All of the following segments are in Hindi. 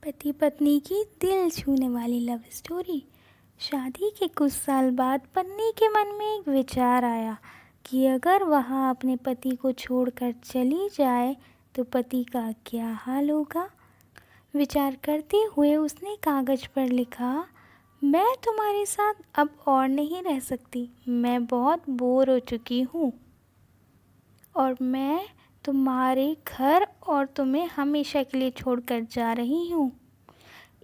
पति पत्नी की दिल छूने वाली लव स्टोरी। शादी के कुछ साल बाद पत्नी के मन में एक विचार आया कि अगर वह अपने पति को छोड़कर चली जाए तो पति का क्या हाल होगा। विचार करते हुए उसने कागज़ पर लिखा, मैं तुम्हारे साथ अब और नहीं रह सकती। मैं बहुत बोर हो चुकी हूँ और मैं तुम्हारे घर और तुम्हें हमेशा के लिए छोड़कर जा रही हूँ।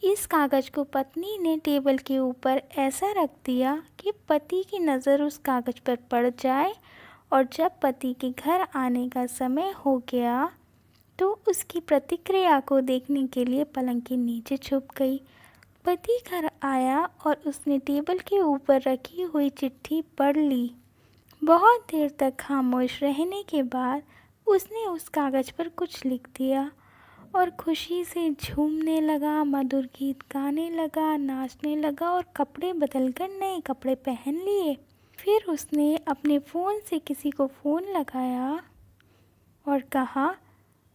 इस कागज़ को पत्नी ने टेबल के ऊपर ऐसा रख दिया कि पति की नज़र उस कागज़ पर पड़ जाए, और जब पति के घर आने का समय हो गया तो उसकी प्रतिक्रिया को देखने के लिए पलंग के नीचे छुप गई। पति घर आया और उसने टेबल के ऊपर रखी हुई चिट्ठी पढ़ ली। बहुत देर तक खामोश रहने के बाद उसने उस कागज़ पर कुछ लिख दिया और खुशी से झूमने लगा, मधुर गीत गाने लगा, नाचने लगा और कपड़े बदलकर नए कपड़े पहन लिए। फिर उसने अपने फ़ोन से किसी को फ़ोन लगाया और कहा,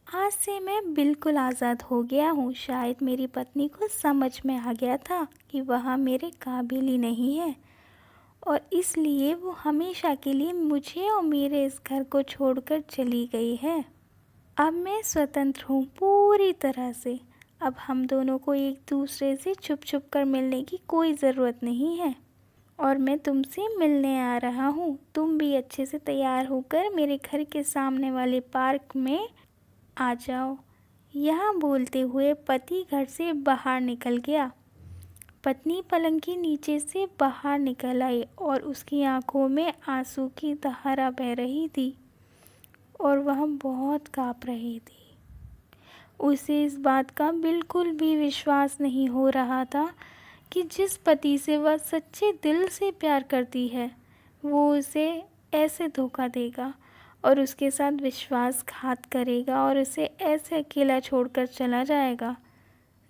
आज से मैं बिल्कुल आज़ाद हो गया हूँ। शायद मेरी पत्नी को समझ में आ गया था कि वह मेरे काबिल ही नहीं है और इसलिए वो हमेशा के लिए मुझे और मेरे इस घर को छोड़कर चली गई है। अब मैं स्वतंत्र हूँ पूरी तरह से। अब हम दोनों को एक दूसरे से छुप छुप कर मिलने की कोई ज़रूरत नहीं है और मैं तुमसे मिलने आ रहा हूँ। तुम भी अच्छे से तैयार होकर मेरे घर के सामने वाले पार्क में आ जाओ। यह बोलते हुए पति घर से बाहर निकल गया। पत्नी पलंग के नीचे से बाहर निकल आई और उसकी आंखों में आंसू की धारा बह रही थी और वह बहुत काँप रही थी। उसे इस बात का बिल्कुल भी विश्वास नहीं हो रहा था कि जिस पति से वह सच्चे दिल से प्यार करती है वो उसे ऐसे धोखा देगा और उसके साथ विश्वासघात करेगा और उसे ऐसे अकेला छोड़कर चला जाएगा।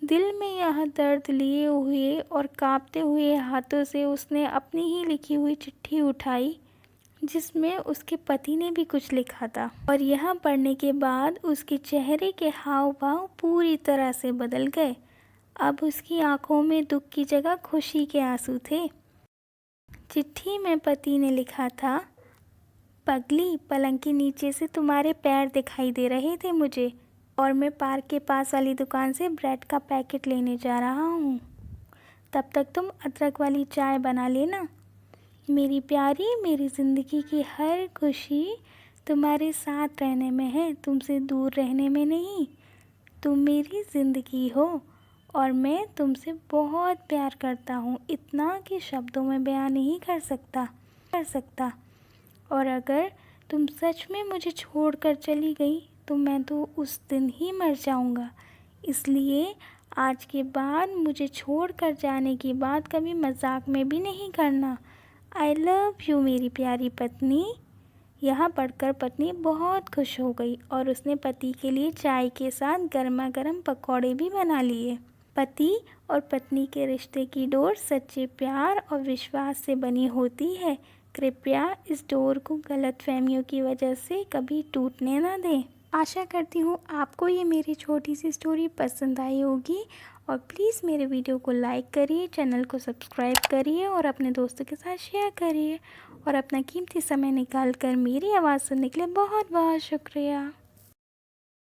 दिल में यह दर्द लिए हुए और कांपते हुए हाथों से उसने अपनी ही लिखी हुई चिट्ठी उठाई जिसमें उसके पति ने भी कुछ लिखा था, और यह पढ़ने के बाद उसके चेहरे के हाव भाव पूरी तरह से बदल गए। अब उसकी आंखों में दुख की जगह खुशी के आंसू थे। चिट्ठी में पति ने लिखा था, पगली, पलंग के नीचे से तुम्हारे पैर दिखाई दे रहे थे मुझे और मैं पार्क के पास वाली दुकान से ब्रेड का पैकेट लेने जा रहा हूँ। तब तक तुम अदरक वाली चाय बना लेना। मेरी प्यारी, मेरी ज़िंदगी की हर खुशी तुम्हारे साथ रहने में है, तुमसे दूर रहने में नहीं। तुम मेरी ज़िंदगी हो और मैं तुमसे बहुत प्यार करता हूँ, इतना कि शब्दों में बयान नहीं कर सकता। और अगर तुम सच में मुझे छोड़कर चली गई तो मैं तो उस दिन ही मर जाऊँगा। इसलिए आज के बाद मुझे छोड़कर जाने की बात कभी मजाक में भी नहीं करना। आई लव यू मेरी प्यारी पत्नी। यह पढ़कर पत्नी बहुत खुश हो गई और उसने पति के लिए चाय के साथ गर्मा गर्म पकौड़े भी बना लिए। पति और पत्नी के रिश्ते की डोर सच्चे प्यार और विश्वास से बनी होती है। कृपया इस डोर को गलतफहमियों की वजह से कभी टूटने ना दें। आशा करती हूँ आपको ये मेरी छोटी सी स्टोरी पसंद आई होगी और प्लीज़ मेरे वीडियो को लाइक करिए, चैनल को सब्सक्राइब करिए और अपने दोस्तों के साथ शेयर करिए और अपना कीमती समय निकाल कर मेरी आवाज़ सुनने के लिए बहुत बहुत शुक्रिया।